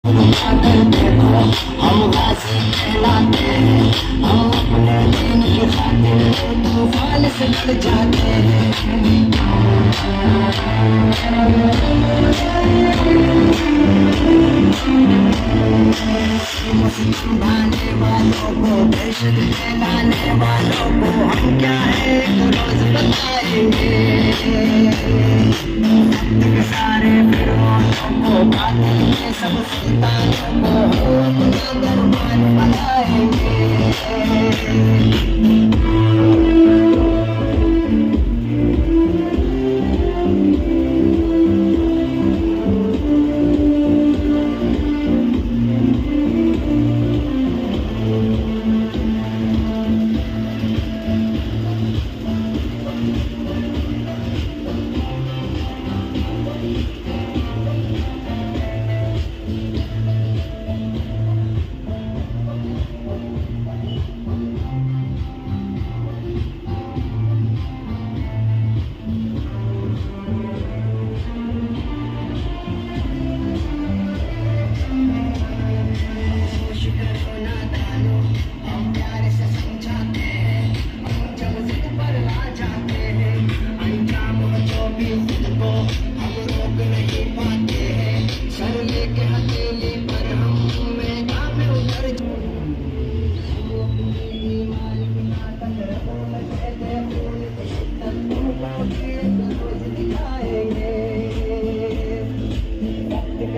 हम गाजी कहलाते हैं, हम अपने दिन की खातिर तूफान से डर जाते हैं। संभालने वालों को, देश दिलाने वालों को हम क्या है एक रोज बताएंगे। सत्य के सारे फिरौनों को, बातिल के सब सुल्तानों को हम अपना दरबार बनाएंगे।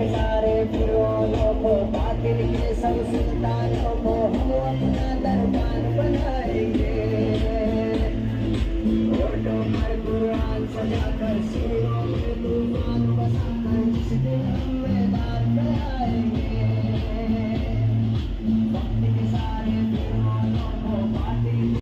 सारे फिरौनों को, बातिल के सब सुल्तानों को